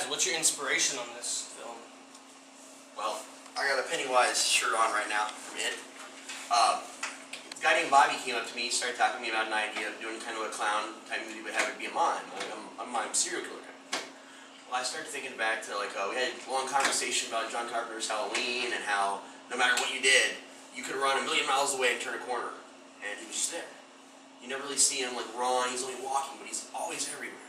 guys, what's your inspiration on this film? Well, I got a Pennywise shirt on right now from it. A guy named Bobby came up to me, started talking to me about an idea of doing kind of a clown type movie, but have it be a mime. Like a mime serial killer kind of thing. Well, I started thinking back to we had a long conversation about John Carpenter's Halloween and how no matter what you did, you could run 1,000,000 miles away and turn a corner, and he was just there. You never really see him run. He's only walking, but he's always everywhere.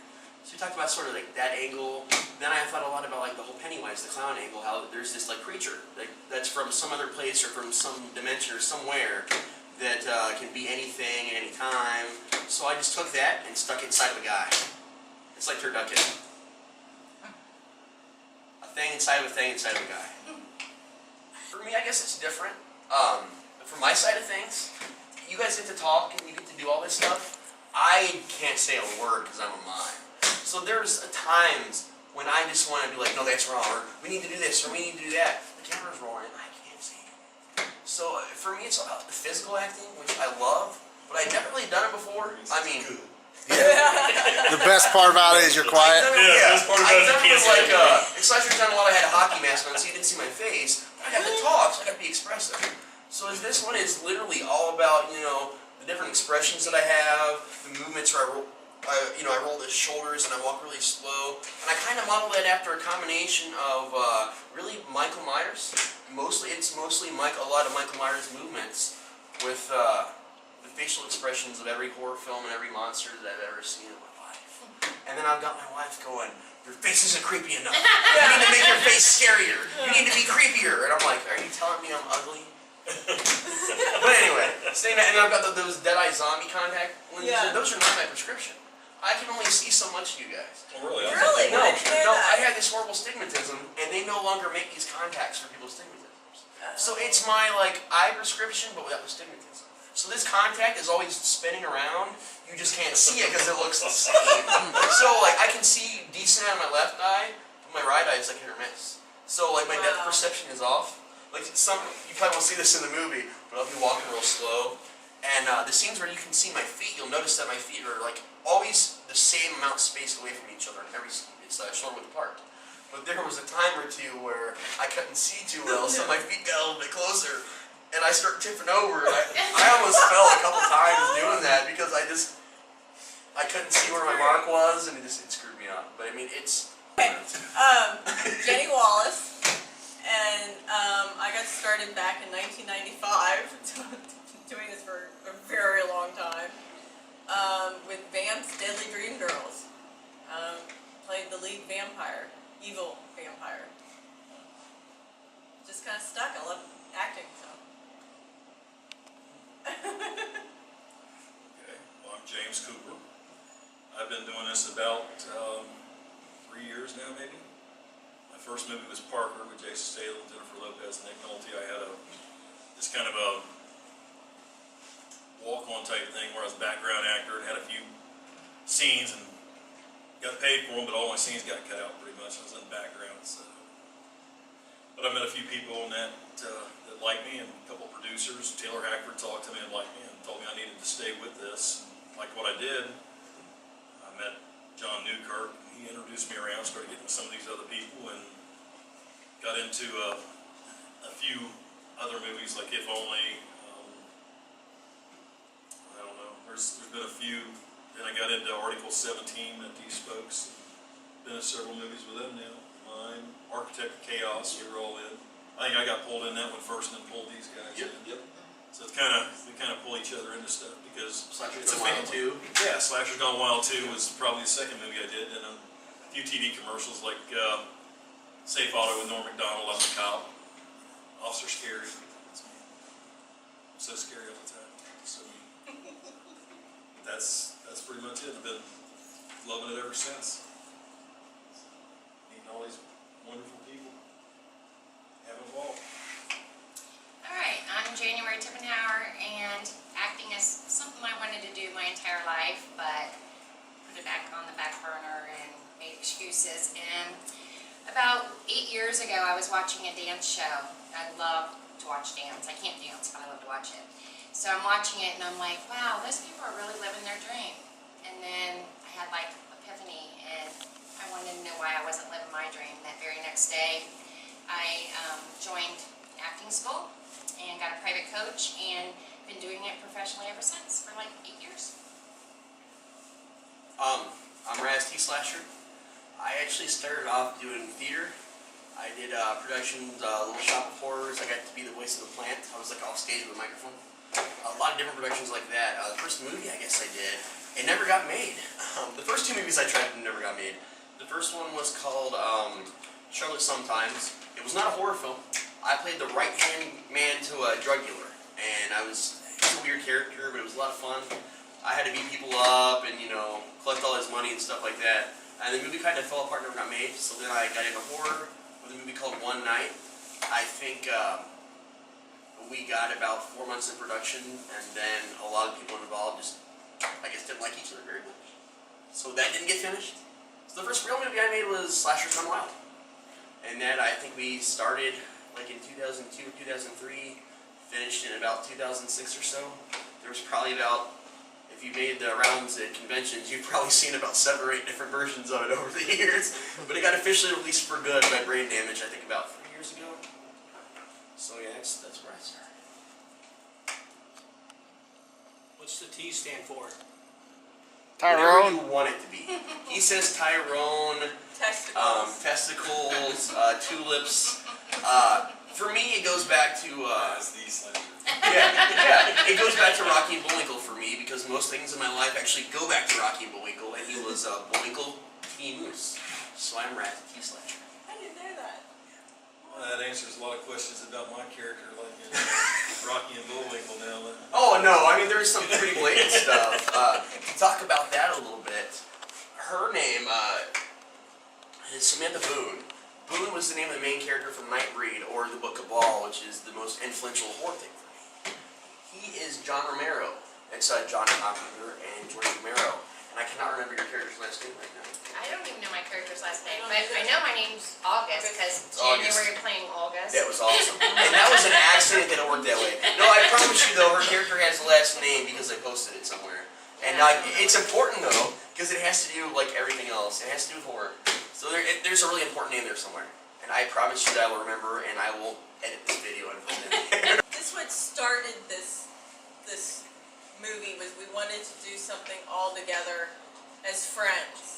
So we talked about sort of that angle. Then I thought a lot about the whole Pennywise, the clown angle, how there's this creature that's from some other place or from some dimension or somewhere that can be anything at any time. So I just took that and stuck it inside of a guy. It's like turducken. A thing inside of a thing inside of a guy. For me, I guess it's different. From my side of things, you guys get to talk and you get to do all this stuff. I can't say a word because I'm a mime. So there's times when I just want to be like, no, that's wrong, or we need to do this, or we need to do that. The camera's rolling, I can't say it. So for me, it's about the physical acting, which I love, but I'd never really done it before. I mean, the best part about it is you're quiet. I've done it with it's like you've done a lot. I had a hockey mask on, so you didn't see my face. But I got to talk, so I got to be expressive. So this one is literally all about the different expressions that I have, the movements where I roll the shoulders and I walk really slow, and I kind of model that after a combination of really Michael Myers. It's mostly a lot of Michael Myers movements with the facial expressions of every horror film and every monster that I've ever seen in my life. And then I've got my wife going, "Your face isn't creepy enough. You need to make your face scarier. You need to be creepier." And I'm like, "Are you telling me I'm ugly?" But anyway, saying that, and I've got those Dead-Eye zombie contact lenses. Yeah. Those are not my prescription. I can only see so much of you guys. Oh, really? Really? No, I had this horrible stigmatism, and they no longer make these contacts for people's stigmatisms. So it's my eye prescription, but without the stigmatism. So this contact is always spinning around. You just can't see it because it looks the same. So I can see decent out of my left eye, but my right eye is hit or miss. So my depth perception is off. You probably won't see this in the movie, but I'll be walking real slow. And the scenes where you can see my feet, you'll notice that my feet are always the same amount spaced away from each other in every scene. It's shoulder width apart. But there was a time or two where I couldn't see too well, so my feet got a little bit closer, and I started tipping over. And I almost fell a couple times doing that because I couldn't see where my mark was, and it screwed me up. But I mean, it's. Jenny Wallace, and I got started back in 1995, doing this for a very long time, with Vamp's Deadly Dream Girls. Played the lead vampire, evil vampire. Just kind of stuck. I love acting, so. Okay, well, I'm James Cooper. I've been doing this about 3 years now, maybe. My first movie was Parker with Jason Statham, Jennifer Lopez, and Nick Nolte. I had this kind of a walk-on type thing where I was a background actor and had a few scenes and got paid for them, but all my scenes got cut out pretty much. I was in the background. So. But I met a few people in that liked me, and a couple of producers. Taylor Hackford talked to me and liked me and told me I needed to stay with this. And like what I did, I met John Newkirk. He introduced me around, started getting with some of these other people, and got into a few other movies like If Only. I don't know. There's been a few. Then I got into Article 17 at These Folks. Been in several movies with them now. Mime, Architect of Chaos, we were all in. I think I got pulled in that one first and then pulled these guys in. Yep. So it's we kind of pull each other into stuff because Slashers Gone Wild 2. Yeah, Slashers Gone Wild 2 was probably the second movie I did, and a few TV commercials like Safe Auto with Norm Macdonald. I'm the cop. Officer Scary. That's me. I'm so scary all the time. So that's pretty much it. I've been loving it ever since. Meeting all these wonderful people. Having a ball. Alright, I'm January Tippenhauer, and acting is something I wanted to do my entire life, but put it back on the back burner and made excuses. And about 8 years ago, I was watching a dance show. I love to watch dance. I can't dance, but I love to watch it. So I'm watching it, and I'm like, wow, those people are really living their dream. And then I had epiphany, and I I wanted to know why I wasn't living my dream. That very next day, I joined acting school and got a private coach and been doing it professionally ever since for like 8 years. I'm Raz T. Slasher. I actually started off doing theater. I did productions, Little Shop of Horrors. I got to be the voice of the plant. I was like off stage with a microphone. A lot of different productions like that. The first movie I guess I did, it never got made. The first 2 movies I tried never got made. The first one was called Charlotte Sometimes. It was not a horror film. I played the right-hand man to a drug dealer, and it was a weird character, but it was a lot of fun. I had to beat people up and, you know, collect all his money and stuff like that. And the movie kind of fell apart, never got made. So then I got into horror with a movie called One Night. I think we got about 4 months in production, and then a lot of people involved just, I guess, didn't like each other very much. So that didn't get finished. So the first real movie I made was Slashers Gone Wild. And that I think we started like in 2002 or 2003, finished in about 2006 or so. There was probably about, if you made the rounds at conventions, you've probably seen about 7 or 8 different versions of it over the years. But it got officially released for good by Brain Damage, I think about 3 years ago. So yeah, that's where I started. What's the T stand for? Whatever Tyrone. you want it to be. He says Tyrone, testicles, tulips. For me, it goes back to As the Slasher. yeah, it goes back to Rocky and Bullwinkle for me, because most things in my life actually go back to Rocky and Bullwinkle, and he was Bullwinkle T. Moose. So I'm Rat T. Slasher. I didn't know that. Well, that answers a lot of questions about my character, like Rocky and Bullwinkle now. Oh no, I mean there's some pretty blatant stuff. To talk about that a little bit, her name is Samantha Boone. Boone was the name of the main character from Nightbreed, or the Book of Ball, which is the most influential horror thing for me. He is John Romero. It's John Carpenter and George Romero. And I cannot remember your character's last name right now. I don't even know my character's last name, but I know my name's August because August. January playing August. That was awesome. And that was an accident that it worked that way. No, I promise you though, her character has the last name because I posted it somewhere. And it's important though, because it has to do like everything else. It has to do with horror. So there's a really important name there somewhere. And I promise you that I will remember, and I will edit this video and put it in. This what started this movie was we wanted to do something all together as friends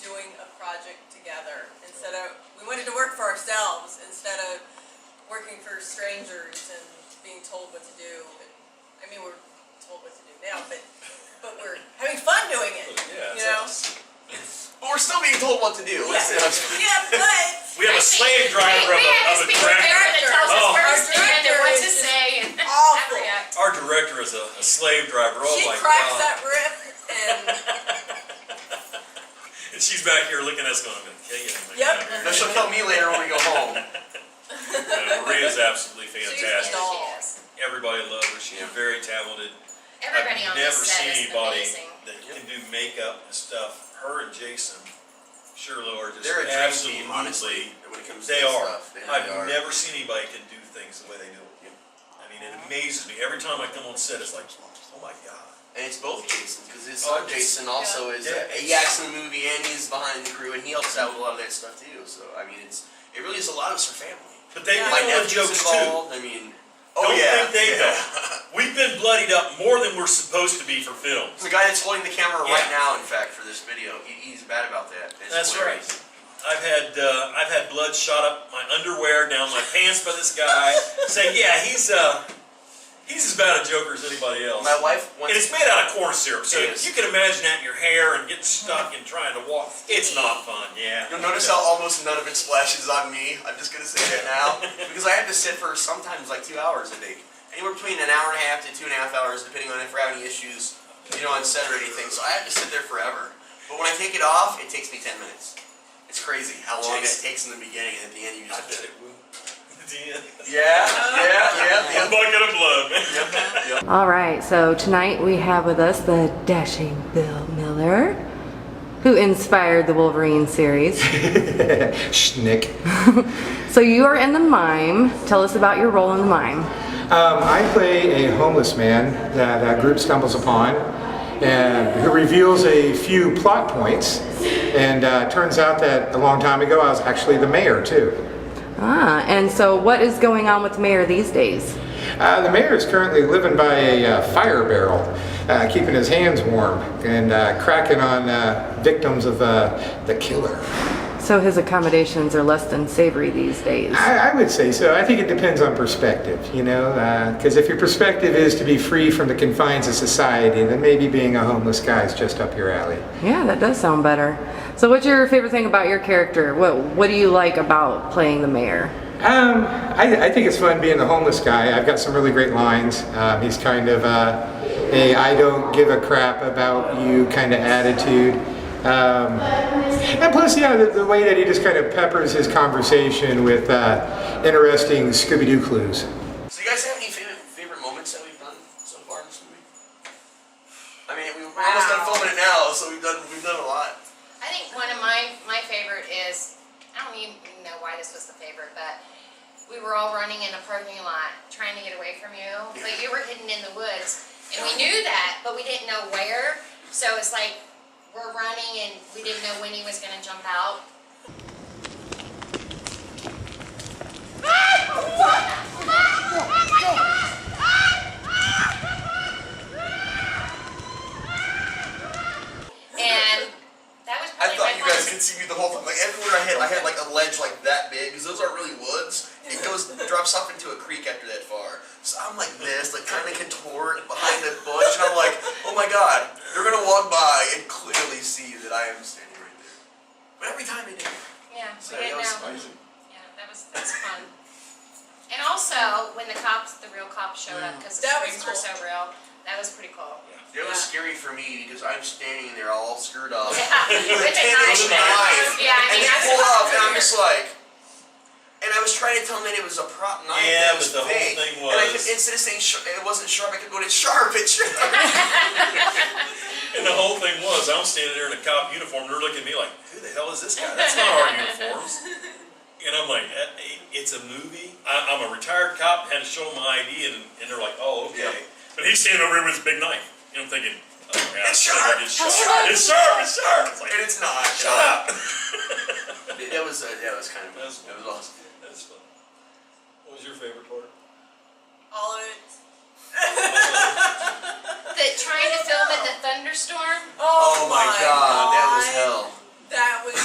doing a project together instead of we wanted to work for ourselves instead of working for strangers and being told what to do. I mean, we're told what to do now, but we're having fun doing it. Yeah, you know. But we're still being told what to do. Yeah, but we have a slave driver of a director. that tells us first and what to say and awful. react. Our director is a slave driver. Oh She my cracks God. that rip and And she's back here looking at us going, I'm going to kill you. Yep. No, she'll kill me later when we go home. Maria's absolutely She's fantastic. the doll. Everybody loves her. She's very talented. Everybody I've on never this set seen is anybody amazing. that can do makeup and stuff. Her and Jason Sherlock are just They're a dream absolutely. team, honestly, when it comes to They this are. stuff. They I've really are. never seen anybody can do things the way they do it. I mean, it amazes me. Every time I come on set, it's like, oh my God. And it's both Jason, because his Oh, son Jason also is, Yeah. he acts in the movie and he's behind the crew and he helps out with a lot of that stuff too. So, I mean, it really is a lot of us are family. But they Yeah. My know the nephew's jokes too. involved, I mean, Don't think they yeah. don't. We've been bloodied up more than we're supposed to be for film. The guy that's holding the camera right Yeah. now, in fact, for this video, he's bad about that. It's That's right. hilarious. I've had blood shot up my underwear, down my pants by this guy. Say, yeah, he's as bad a joker as anybody else. My wife And once. it's made out of corn syrup, so It is. you can imagine that in your hair and getting stuck and trying to walk. It's not fun, yeah. You'll notice how almost none of it splashes on me. I'm just gonna say that now because I have to sit for sometimes like 2 hours a day, anywhere between an hour and a half to 2.5 hours, depending on if we're having any issues, on set or anything. So I have to sit there forever. But when I take it off, it takes me 10 minutes. It's crazy how long it takes in the beginning, and at the end you I just. bet it will. At the end. Yeah. A bucket of blood, man. All right, so tonight we have with us the dashing Bill Miller, who inspired the Wolverine series. Schnick. So you are in the Mime. Tell us about your role in the Mime. I play a homeless man that a group stumbles upon and who reveals a few plot points And turns out that a long time ago I was actually the mayor too. Ah, and so what is going on with the mayor these days? The mayor is currently living by a fire barrel, keeping his hands warm and cracking on victims of the killer. So his accommodations are less than savory these days. I would say so. I think it depends on perspective, you know, because if your perspective is to be free from the confines of society, then maybe being a homeless guy is just up your alley. Yeah, that does sound better. So what's your favorite thing about your character? What do you like about playing the mayor? I think it's fun being the homeless guy. I've got some really great lines. He's kind of a I don't give a crap about you kind of attitude. And plus, yeah, the way that he just kind of peppers his conversation with interesting Scooby-Doo clues. So you guys have any favorite moments that we've done so far in this movie? I mean, we're almost done filming it now, so we've done a lot. I think one of my favorite is, I don't even know why this was the favorite, but we were all running in a parking lot trying to get away from you, but you were hidden in the woods. And we knew that, but we didn't know where. So it's like we're running and we didn't know when he was going to jump out. And that was I probably thought my you guys fun. could see me the whole time. Like everywhere I had like a ledge like that big, because those aren't really woods. It drops off into a creek after that far. So I'm like this, like kind of contort behind the bush, and I'm like, oh my god, they're gonna walk by and clearly see that I am standing right there. But every time they do. Yeah, So we that didn't was know. surprising. Yeah, that was fun. And also, when the real cops showed up, because the That was screams were so cool. real, that was pretty cool. It was scary for me because I'm standing there all screwed up. Yeah, With a with a 10-inch knife. knife. Yeah, I And mean, they that's pull up, and what I'm just like. And I was trying to tell them that it was a prop knife. Yeah, that was but the whole fake. thing And I was- could, instead of saying it wasn't sharp, I kept going, it's sharp, it's sharp. And the whole thing was, I'm standing there in a cop uniform, they're looking at me like, who the hell is this guy? That's not our uniforms. And I'm like, it's a movie. I'm a retired cop, had to show them my ID, and they're like, oh, okay. Yeah. But he's standing over here with his big knife. And I'm thinking, oh my God, It's sharp. It's sharp. It's sharp. It's sharp. It's like, And it's not. shut up. That was kind of, that was awesome. That's fun. What was your favorite part? All of it. Trying to film in the thunderstorm. Oh my god, that was hell. That was.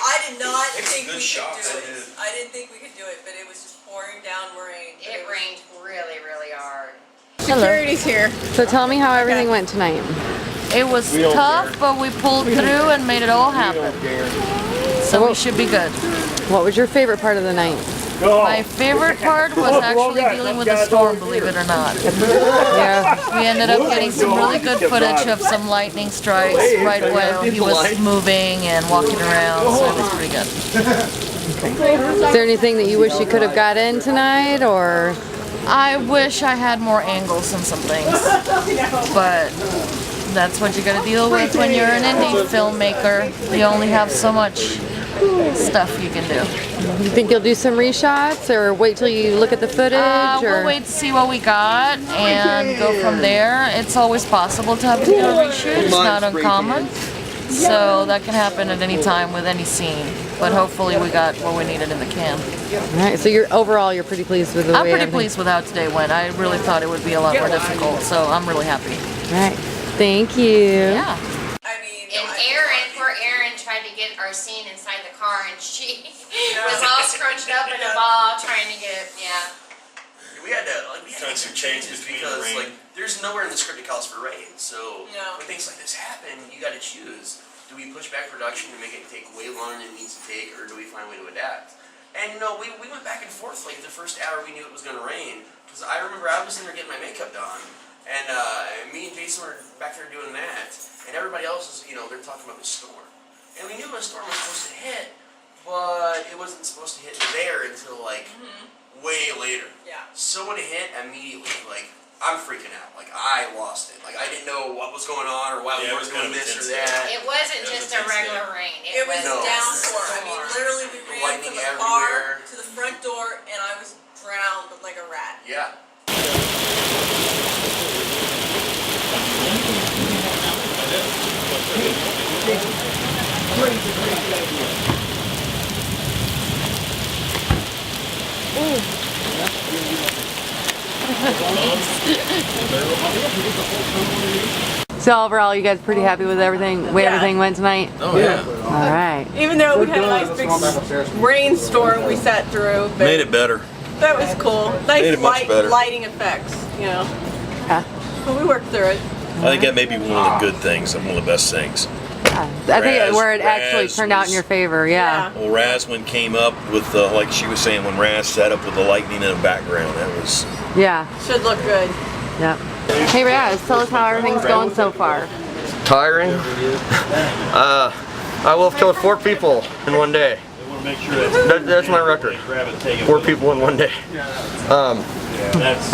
I did not It's think good we shots, could do I it. did. I didn't think we could do it, but it was just pouring down rain. It rained really, really hard. Security's here. So tell me how everything went tonight. It was tough, but we pulled through and made it all happen. So we should be good. What was your favorite part of the night? My favorite part was actually dealing with the storm, believe it or not. Yeah. We ended up getting some really good footage of some lightning strikes right while he was moving and walking around, so it was pretty good. Is there anything that you wish you could have got in tonight, or? I wish I had more angles and some things, but that's what you gotta deal with when you're an indie filmmaker. You only have so much stuff you can do. You think you'll do some reshots, or wait till you look at the footage? We'll wait to see what we got and go from there. It's always possible to have to do a reshoot. It's not uncommon. So that can happen at any time with any scene. But hopefully we got what we needed in the can. All right. So overall you're pretty pleased with the I'm way pretty everything- pleased with how today went. I really thought it would be a lot more difficult, so I'm really happy. All right. Thank you. Yeah. I mean, And poor Erin tried to get our scene inside the car, and she was all scrunched up in a ball trying to get, yeah. We had to make Trying some to change changes between because rain. like there's nowhere in the script that calls for rain. So No. when things like this happen, you got to choose: do we push back production to make it take way longer than it needs to take, or do we find a way to adapt? And you know, we went back and forth. Like the first hour, we knew it was going to rain because I remember I was in there getting my makeup done, and me and Jason were back there doing that, and everybody else is, you know, they're talking about the storm, and we knew a storm was supposed to hit, but it wasn't supposed to hit there until like way later. Yeah. So when it hit, immediately, like, I'm freaking out. Like, I lost it. Like, I didn't know what was going on or why we Yeah, it were was doing kind of this or intense. that. It wasn't It was just a intense regular day. rain. It was No. downpour. I mean, literally, we ran Lightning from the car everywhere. to the front door, and I was drowned like a rat. Yeah. So overall, you guys pretty happy with everything, the way everything went tonight? Oh yeah. All right. Even though we had a nice big rainstorm we sat through, but Made it better. that was cool. Made Nice it much better. lighting effects, you know. Yeah. But we worked through it. I think that may be one of the good things, one of the best things. I think where it actually Raz turned out in your favor, yeah. Well, Razwin came up with, like she was saying, when Raz sat up with the lightning in the background, that was... Yeah. Should look good. Yep. Hey Raz, tell us how everything's going so far. Tiring. I will have killed 4 people in one day. That's my record. 4 people in one day. I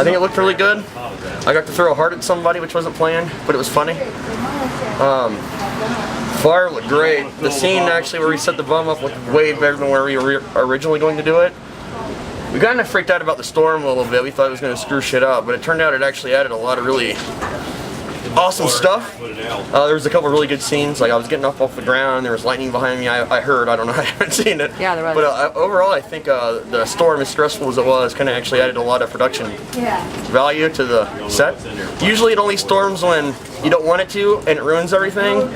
think it looked really good. I got to throw a heart at somebody, which wasn't planned, but it was funny. Fire looked great. The scene actually where we set the bomb up looked way better than where we were originally going to do it. We kind of freaked out about the storm a little bit. We thought it was going to screw shit up, but it turned out it actually added a lot of really awesome stuff. There was a couple of really good scenes. Like I was getting off the ground, there was lightning behind me. I heard. I don't know. I haven't seen it. Yeah, there was. But overall, I think the storm, as stressful as it was, kind of actually added a lot of production value to the set. Usually, it only storms when you don't want it to, and it ruins everything.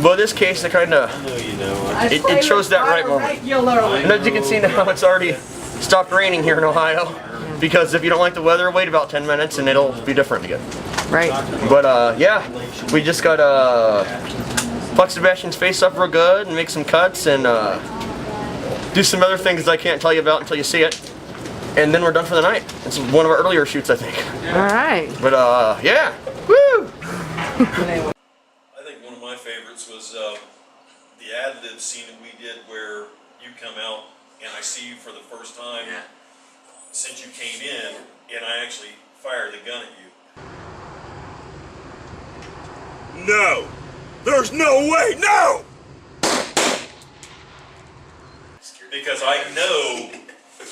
But in this case, it kind of it chose that right moment. And as you can see now, it's already stopped raining here in Ohio. Because if you don't like the weather, wait about 10 minutes and it'll be different again. Right. But yeah, we just got fuck Sebastian's face up real good and make some cuts and do some other things I can't tell you about until you see it. And then we're done for the night. It's one of our earlier shoots, I think. All right. But yeah, woo! I think one of my favorites was the ad-lib scene that we did where you come out and I see you for the first time since you came in, and I actually fire the gun at you. No! There's no way! No! Because I know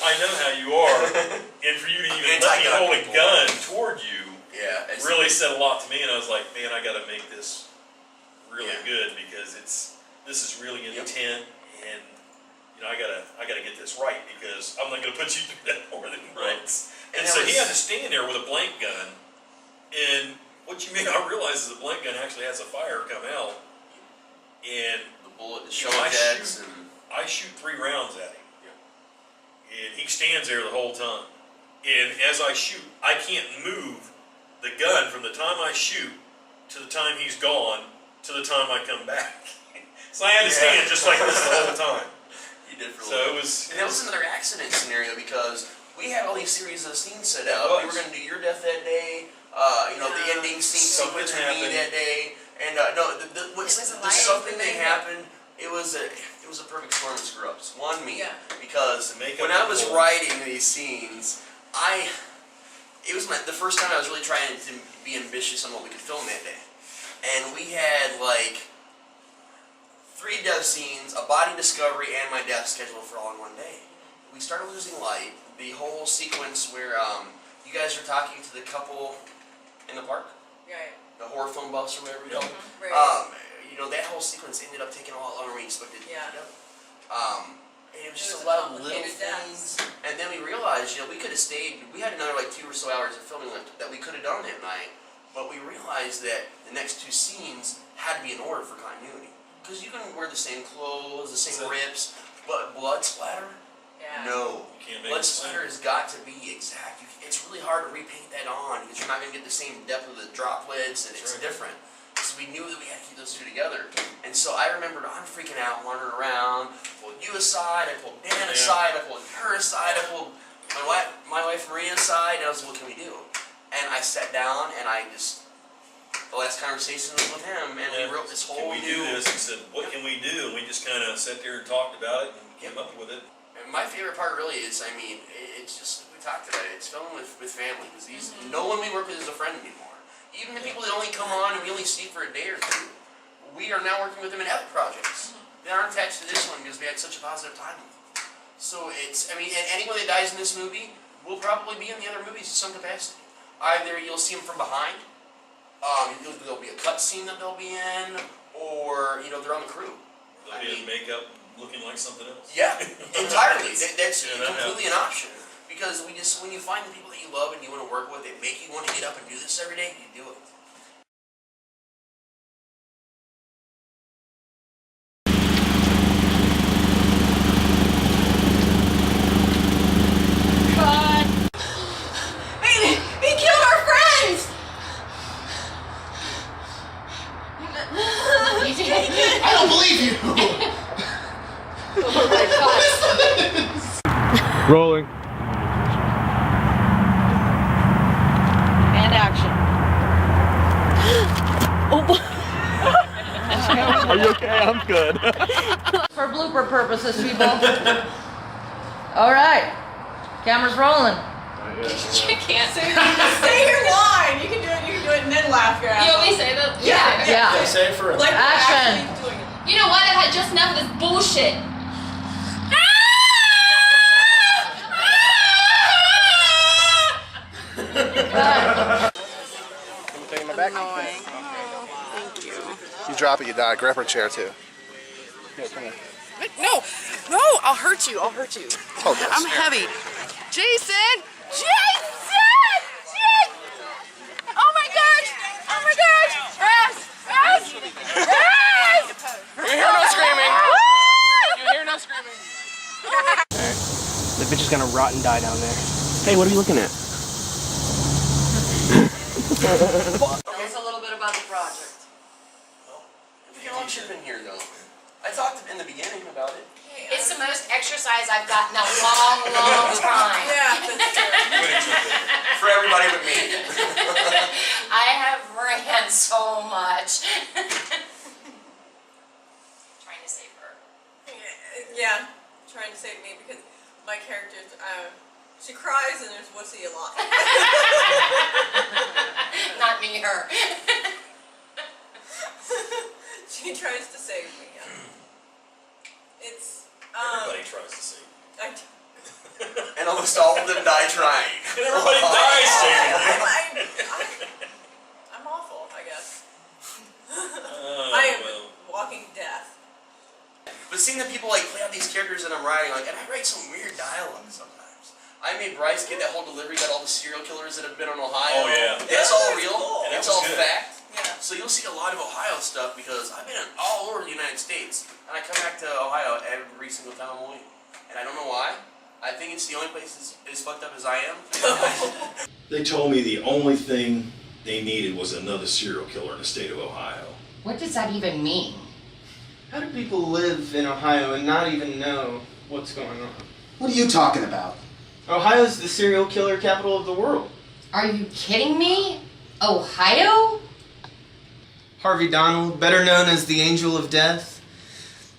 how you are, and for you to even let me hold a gun toward you really said a lot to me, and I was like, man, I gotta make this really good because this is really intent, and you know, I gotta get this right because I'm not gonna put you through that more than once. And so he had to stand there with a blank gun, and what you may not realize is the blank gun actually has a fire come out, and The bullet, the you know, shell decks, and I shoot 3 rounds at him, and he stands there the whole time. And as I shoot, I can't move the gun from the time I shoot to the time he's gone to the time I come back. So I had to stand just like this the whole time. he did for a So little it bit. was. And that was another accident scenario because we had all these series of scenes set out. We were going to do your death that day. You know, the ending scene sequence with me that day. And no, the something that happened. It was a perfect storm of screw ups. One, me, because when I was writing these scenes, it was the first time I was really trying to be ambitious on what we could film that day, and we had like 3 death scenes, a body discovery, and my death scheduled for all in one day. We started losing light. The whole sequence where you guys are talking to the couple in the park, the horror film buffs or whatever you call them. You know, that whole sequence ended up taking a lot longer than we expected. And it was just a lot of little things. And then we realized, you know, we could have stayed. We had another like 2 or so hours of filming left that we could have done that night. But we realized that the next 2 scenes had to be in order for continuity. Because you can wear the same clothes, the same rips, but blood splatter? No. Blood splatter has got to be exact. It's really hard to repaint that on because you're not going to get the same depth of the droplets, and it's different. So we knew that we had to keep those 2 together. And so I remembered I'm freaking out, wandering around, pulled you aside, I pulled Dan aside, I pulled her aside, I pulled my wife Maria aside, and I was like, what can we do? And I sat down and the last conversation was with him, and we wrote this whole Can we do this? He said, what can we do? And we just kind of sat there and talked about it and came up with it. And my favorite part really is, I mean, it's just, we talked about it, it's filming with family, because no one we work with is a friend anymore. Even the people that only come on and we only see for a day or 2, we are now working with them in other projects. They aren't attached to this one because we had such a positive time with them. So it's, I mean, and anyone that dies in this movie will probably be in the other movies in some capacity. Either you'll see them from behind, there'll be a cut scene that they'll be in, or, you know, they're on the crew. They'll be in makeup looking like something else. Yeah, entirely. That's Yeah, that completely an option. Because when you find the people that you love and you want to work with, they make you want to get up and do this every day, you do it. God. He killed our friends! I don't believe you! Oh my God. Rolling. And action. Are you okay? I'm good. For blooper purposes, people. All right. Camera's rolling. You can't. Say your line. You can do it and then laugh your ass You off. always say that? Yeah. Yeah. Say it for Like we're Action. actually doing it. You know what? I've had just enough of this bullshit. You drop it, you die. Grab her chair too. No, I'll hurt you. Oh, yes. I'm heavy. Jason! Oh my gosh! Raz! You hear no screaming. You hear no screaming. The bitch is gonna rot and die down there. Hey, what are you looking at? Tell us a little bit about the project. We can all chip in here, though. I talked in the beginning about it. It's the most exercise I've gotten in a long, long time. Yeah, that's true. For everybody but me. I have ran so much. Trying to save her. Yeah, trying to save me because my character's, she cries and there's wussy a lot. Not me, her. She tries to save me. It's, Everybody tries to see. And almost all of them die trying. And everybody dies saving you. I'm awful, I guess. Oh, I am well. walking death. But seeing the people like play out these characters that I'm writing, like, and I write some weird dialogue sometimes. I made Bryce get that whole delivery about all the serial killers that have been on Ohio. Oh, yeah. That's Yeah, all that's real. cool. And that It's was all good. fact. Yeah. So you'll see a lot of Ohio stuff because I've been all over the United States, and I come back to Ohio every single time I'm away. And I don't know why. I think it's the only place as fucked up as I am. They told me the only thing they needed was another serial killer in the state of Ohio. What does that even mean? How do people live in Ohio and not even know what's going on? What are you talking about? Ohio's the serial killer capital of the world. Are you kidding me? Ohio? Harvey Donald, better known as the Angel of Death.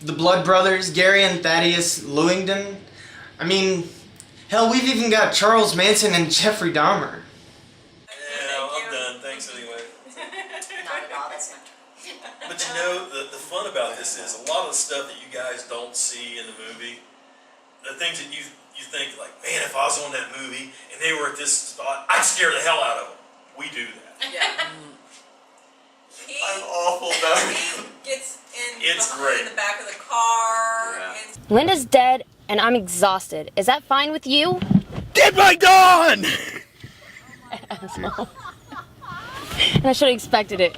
The Blood Brothers, Gary and Thaddeus Lewington. I mean, hell, we've even got Charles Manson and Jeffrey Dahmer. Yeah, I'm done. Thanks anyway. Not at all, that's not true. But you know, the fun about this is a lot of the stuff that you guys don't see in the movie, the things that you think like, man, if I was on that movie and they were at this spot, I'd scare the hell out of them. We do that. Yeah. I'm awful though. He gets in It's behind great. the back of the car. Yeah. And Linda's dead, and I'm exhausted. Is that fine with you? Get my gun! Asshole. And I should have expected it.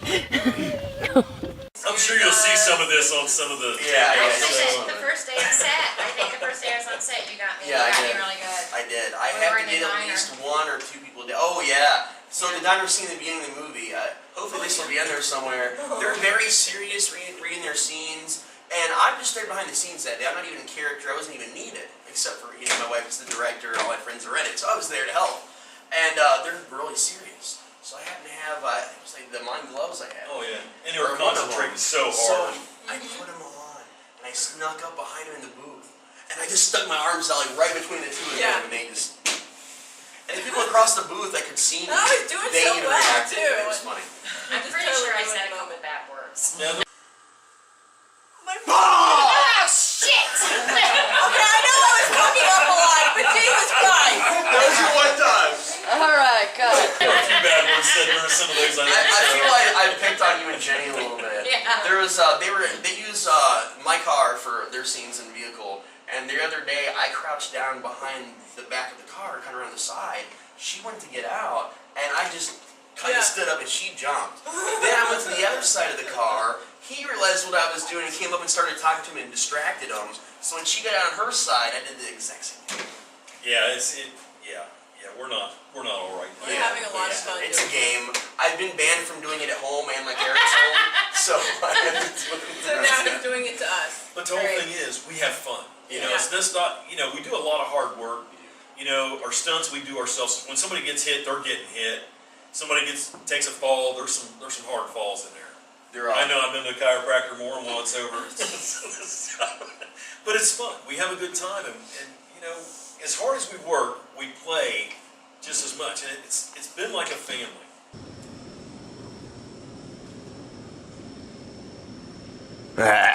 I'm sure you'll see some of this on some of the. Yeah, yeah. So, the first day on set, I think the first day I was on set, you got me. Yeah, I you got did. me really good. I did. I We have were to in the get at diner. least one or two people. Oh yeah. So the diner scene at the beginning of the movie. Hopefully this will be in there somewhere. They're very serious reading their scenes, and I'm just there behind the scenes that day. I'm not even in character. I wasn't even needed, except for my wife is the director. All my friends are in it, so I was there to help. And they're really serious. So I happen to have I think it was like the mine gloves I had. Oh yeah, and they were Or one of concentrating them. so hard. I put them on, and I snuck up behind her in the booth, and I just stuck my arms out like right between the two of them, and they just. And the people across the booth that could see me, I was doing they so even well, reacted. too. It was funny. I'm pretty sure I said a couple bad words. Now, Oh, shit! Okay, I know I was fucking up a lot, but Jesus Christ! That was your one time. All right, got it. there were a few bad words said during some of those. I feel like I picked on you and Jenny a little bit. Yeah. There was they use my car for their scenes in the vehicle, and the other day I crouched down behind the back of the car, kind of around the side. She went to get out, and I just kind of stood up and she jumped. Then I went to the other side of the car. He realized what I was doing and came up and started talking to him and distracted him. So when she got on her side, I did the exact same thing. Yeah, we're not all right. We're having a lot of fun. It's a game. I've been banned from doing it at home and my parents' home, so I have to do it. So now he's doing it to us. But the whole thing is, we have fun. You know, it's just not. You know, we do a lot of hard work. You know, our stunts we do ourselves. When somebody gets hit, they're getting hit. Somebody takes a fall. There's some hard falls in there. I know I've been to a chiropractor more than once over. But it's fun. We have a good time, and you know, as hard as we work, we play just as much, and it's been like a family. Ah.